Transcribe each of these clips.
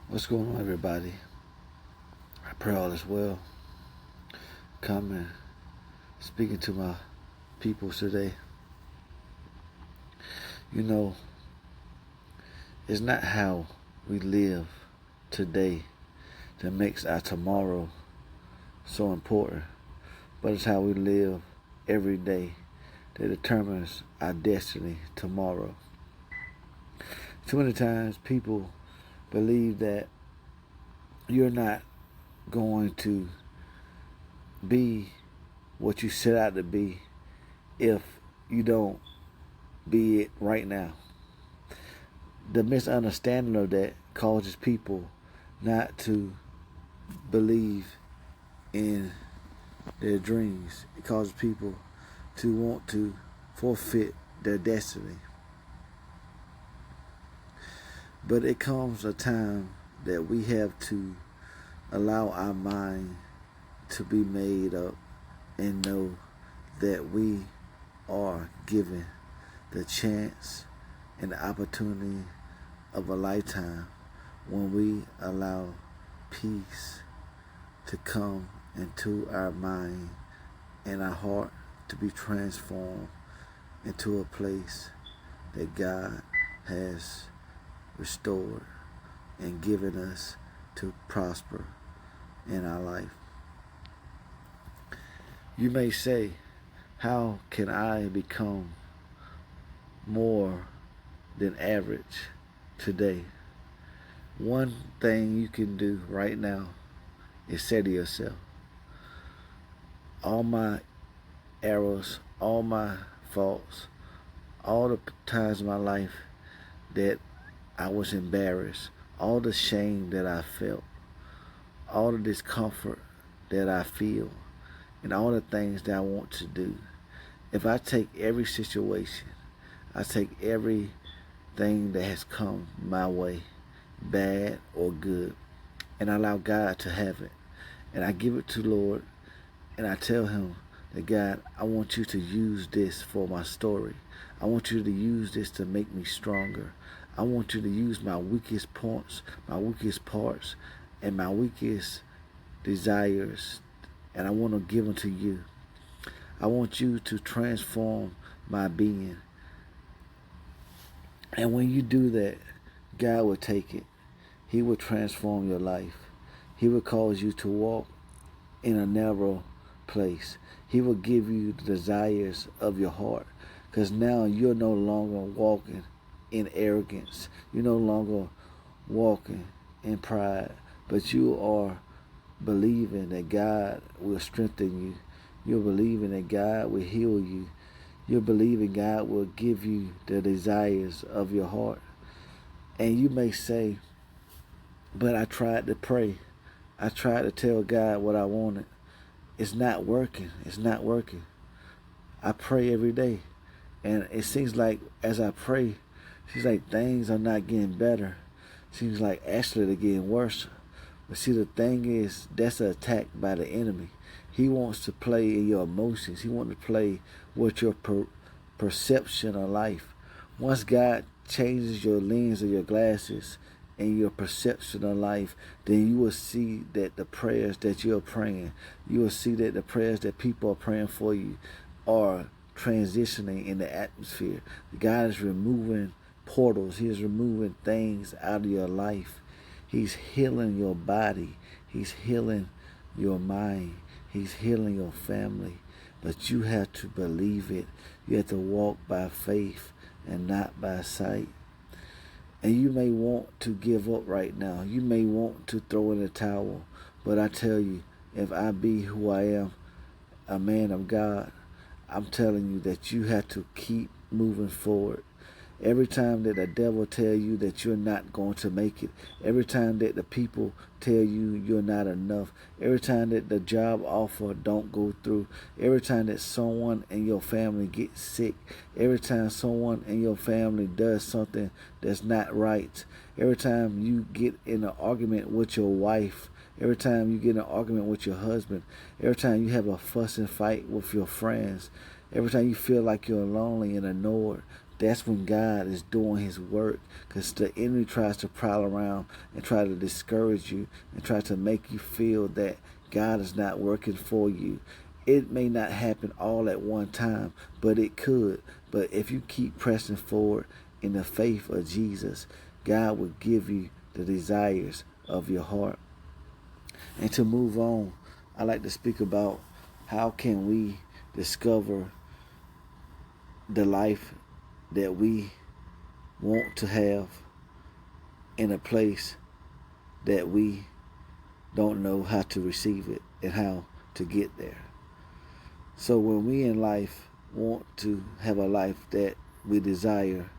What's going on, everybody? I pray all is well. Coming, speaking to my people today. You know, it's not how we live today that makes our tomorrow so important, but it's how we live every day that determines our destiny tomorrow. Too many times people believe that you're not going to be what you set out to be if you don't be it right now. The misunderstanding of that causes people not to believe in their dreams. It causes people to want to forfeit their destiny. But it comes a time that we have to allow our mind to be made up and know that we are given the chance and the opportunity of a lifetime when we allow peace to come into our mind and our heart to be transformed into a place that God has restored and given us to prosper in our life. You may say, how can I become more than average today? One thing you can do right now is say to yourself, all my errors, all my faults, all the times in my life that I was embarrassed, all the shame that I felt, all the discomfort that I feel, and all the things that I want to do. If I take every situation, I take everything that has come my way, bad or good, and I allow God to have it. And I give it to the Lord, and I tell him that, God, I want you to use this for my story. I want you to use this to make me stronger. I want you to use my weakest points, my weakest parts, and my weakest desires, and I want to give them to you. I want you to transform my being. And when you do that, God will take it. He will transform your life. He will cause you to walk in a narrow place. He will give you the desires of your heart. Because now you're no longer walking in arrogance. You're no longer walking in pride. But you are believing that God will strengthen you. You're believing that God will heal you. You're believing God will give you the desires of your heart. And you may say, but I tried to pray. I tried to tell God what I wanted. It's not working. It's not working. I pray every day. And it seems like as I pray, it seems like things are not getting better. It seems like actually they're getting worse. But see, the thing is, that's an attack by the enemy. He wants to play in your emotions. He wants to play with your perception of life. Once God changes your lens of your glasses and your perception of life, then you will see that the prayers that you're praying, you will see that the prayers that people are praying for you are transitioning in the atmosphere. God is removing portals. He is removing things out of your life. He's healing your body. He's healing your mind. He's healing your family. But you have to believe it. You have to walk by faith and not by sight. And you may want to give up right now. You may want to throw in the towel. But I tell you, if I be who I am, a man of God, I'm telling you that you have to keep moving forward. Every time that the devil tell you that you're not going to make it, every time that the people tell you you're not enough, every time that the job offer don't go through, every time that someone in your family gets sick, every time someone in your family does something that's not right, every time you get in an argument with your wife, every time you get in an argument with your husband, every time you have a fuss and fight with your friends, every time you feel like you're lonely and ignored, that's when God is doing his work, because the enemy tries to prowl around and try to discourage you and try to make you feel that God is not working for you. It may not happen all at one time, but it could. But if you keep pressing forward in the faith of Jesus, God will give you the desires of your heart. And to move on, I like to speak about how can we discover the life that we want to have in a place that we don't know how to receive it and how to get there. So when we in life want to have a life that we desire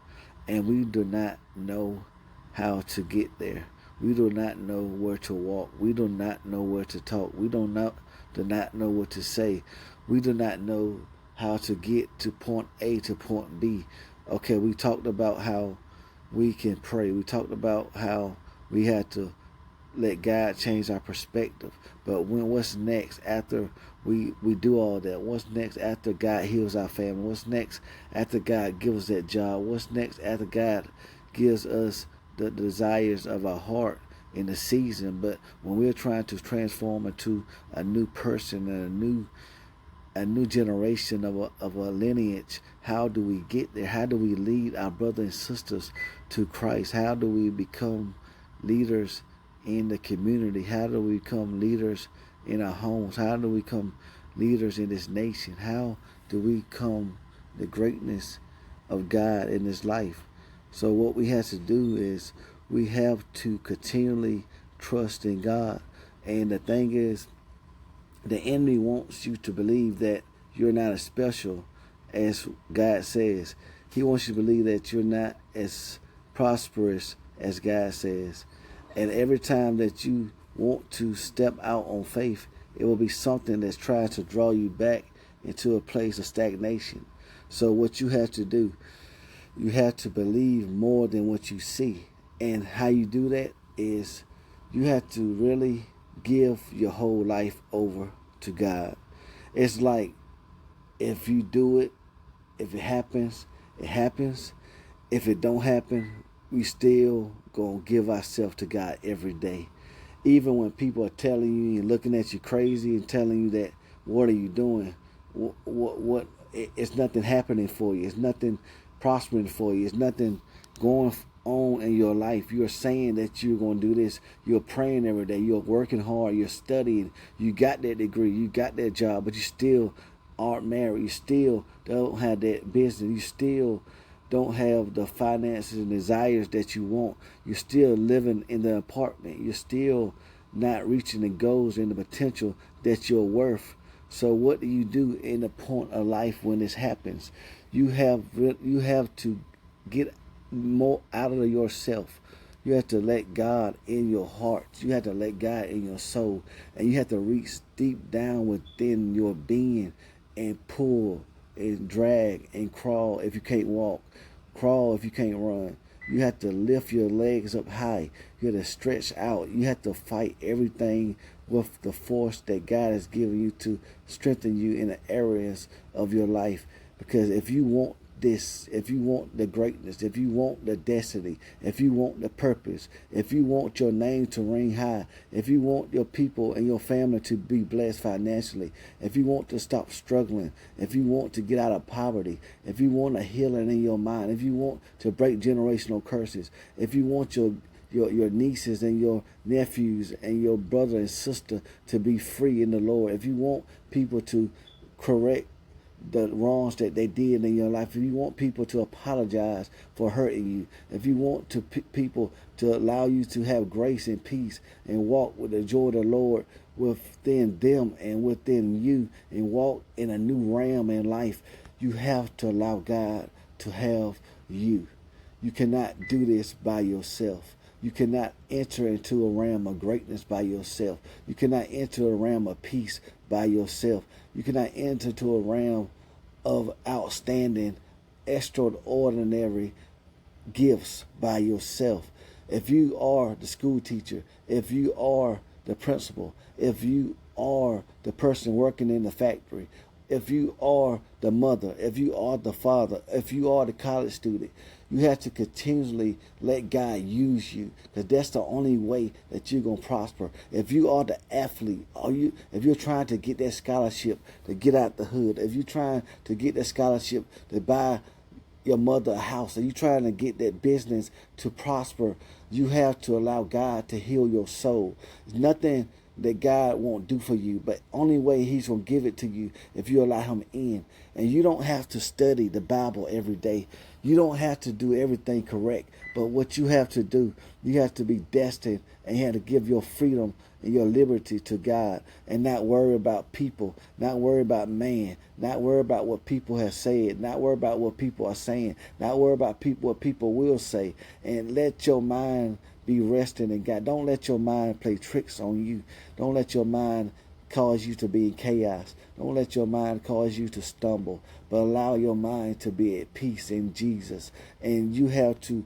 and we do not know how to get there, we do not know where to walk, we do not know where to talk, we do not know what to say, we do not know how to get to point A to point B. Okay, we talked about how we can pray. We talked about how we had to let God change our perspective. But what's next after we do all that? What's next after God heals our family? What's next after God gives us that job? What's next after God gives us the desires of our heart in the season? But when we're trying to transform into a new person and a new generation of a lineage, how do we get there? How do we lead our brothers and sisters to Christ? How do we become leaders in the community? How do we become leaders in our homes? How do we become leaders in this nation? How do we become the greatness of God in this life? So what we have to do is we have to continually trust in God. And the thing is, the enemy wants you to believe that you're not as special as God says. He wants you to believe that you're not as prosperous as God says. And every time that you want to step out on faith, it will be something that's trying to draw you back into a place of stagnation. So what you have to do, you have to believe more than what you see. And how you do that is you have to really give your whole life over to God. It's like, if you do it, if it happens, it happens. If it don't happen, we still gonna give ourselves to God every day. Even when people are telling you and looking at you crazy and telling you that, what are you doing? What it's nothing happening for you. It's nothing prospering for you. It's nothing going on in your life. You're saying that you're going to do this. You're praying every day. You're working hard. You're studying. You got that degree. You got that job, but you still aren't married. You still don't have that business. You still don't have the finances and desires that you want. You're still living in the apartment. You're still not reaching the goals and the potential that you're worth. So what do you do in the point of life when this happens? You have to get more out of yourself. You have to let God in your heart. You have to let God in your soul. And you have to reach deep down within your being and pull and drag and crawl if you can't walk. Crawl if you can't run. You have to lift your legs up high. You have to stretch out. You have to fight everything with the force that God has given you to strengthen you in the areas of your life. Because if you want this, if you want the greatness, if you want the destiny, if you want the purpose, if you want your name to ring high, if you want your people and your family to be blessed financially, if you want to stop struggling, if you want to get out of poverty, if you want a healing in your mind, if you want to break generational curses, if you want your nieces and your nephews and your brother and sister to be free in the Lord, if you want people to correct the wrongs that they did in your life, if you want people to apologize for hurting you, if you want to people to allow you to have grace and peace and walk with the joy of the Lord within them and within you and walk in a new realm in life, you have to allow God to have you. You cannot do this by yourself. You cannot enter into a realm of greatness by yourself. You cannot enter a realm of peace by yourself. You cannot enter into a realm of outstanding, extraordinary gifts by yourself. If you are the school teacher, if you are the principal, if you are the person working in the factory, if you are the mother, if you are the father, if you are the college student, you have to continually let God use you, because that's the only way that you're going to prosper. If you are the athlete, if you're trying to get that scholarship to get out the hood, if you're trying to get that scholarship to buy your mother a house, if you're trying to get that business to prosper, you have to allow God to heal your soul. There's nothing that God won't do for you, but only way he's going to give it to you if you allow him in. And you don't have to study the Bible every day. You don't have to do everything correct. But what you have to do, you have to be destined, and you have to give your freedom and your liberty to God, and not worry about people, not worry about man, not worry about what people have said, not worry about what people are saying, not worry about what people will say, and let your mind be resting in God. Don't let your mind play tricks on you. Don't let your mind cause you to be in chaos. Don't let your mind cause you to stumble, but allow your mind to be at peace in Jesus. And you have to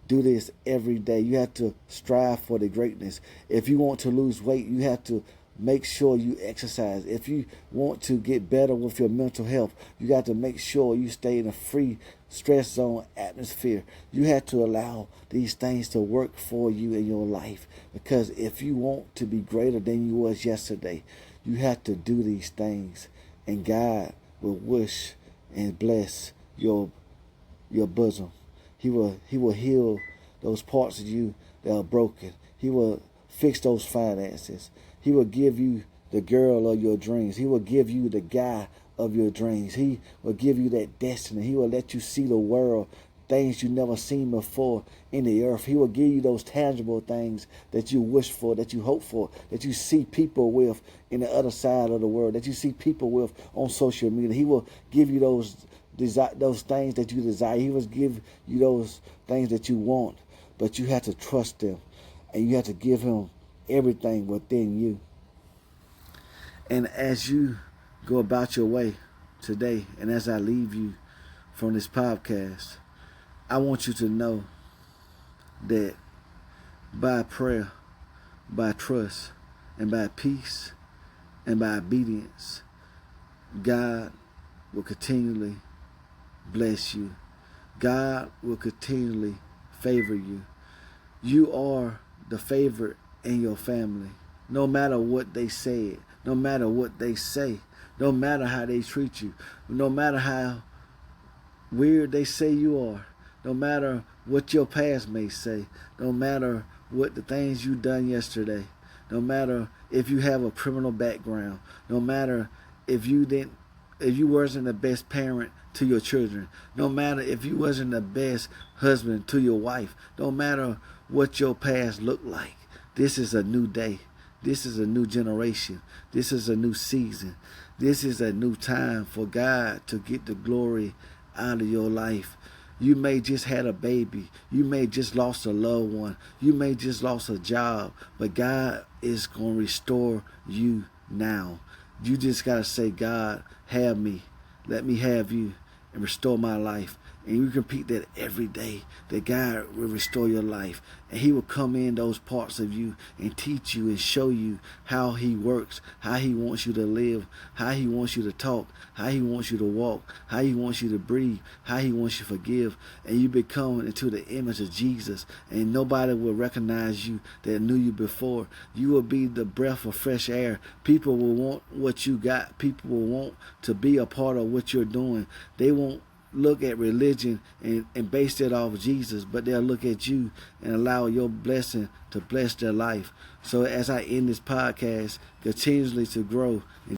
do this every day. You have to strive for the greatness. If you want to lose weight, you have to make sure you exercise. If you want to get better with your mental health, you got to make sure you stay in a free stress zone atmosphere. You have to allow these things to work for you in your life, because if you want to be greater than you was yesterday, you have to do these things, and God will wish and bless your bosom. He will heal those parts of you that are broken. He will fix those finances. He will give you the girl of your dreams. He will give you the guy of your dreams. He will give you that destiny. He will let you see the world, things you never seen before in the earth. He will give you those tangible things that you wish for, that you hope for, that you see people with in the other side of the world, that you see people with on social media. He will give you those things that you desire. He will give you those things that you want, but you have to trust him, and you have to give him everything within you. And as you go about your way today, and as I leave you from this podcast, I want you to know that by prayer, by trust, and by peace, and by obedience, God will continually bless you. God will continually favor you. You are the favorite in your family. No matter what they said, no matter what they say, no matter how they treat you, no matter how weird they say you are, no matter what your past may say, no matter what the things you done yesterday, no matter if you have a criminal background, no matter if you wasn't the best parent to your children, no matter if you wasn't the best husband to your wife, no matter what your past looked like, this is a new day. This is a new generation. This is a new season. This is a new time for God to get the glory out of your life. You may just had a baby. You may just lost a loved one. You may just lost a job. But God is going to restore you now. You just got to say, God, have me. Let me have you and restore my life. And you can repeat that every day, that God will restore your life. And he will come in those parts of you and teach you and show you how he works, how he wants you to live, how he wants you to talk, how he wants you to walk, how he wants you to breathe, how he wants you to forgive. And you become into the image of Jesus. And nobody will recognize you that knew you before. You will be the breath of fresh air. People will want what you got. People will want to be a part of what you're doing. They won't look at religion and base it off Jesus, but they'll look at you and allow your blessing to bless their life. So as I end this podcast, continuously to grow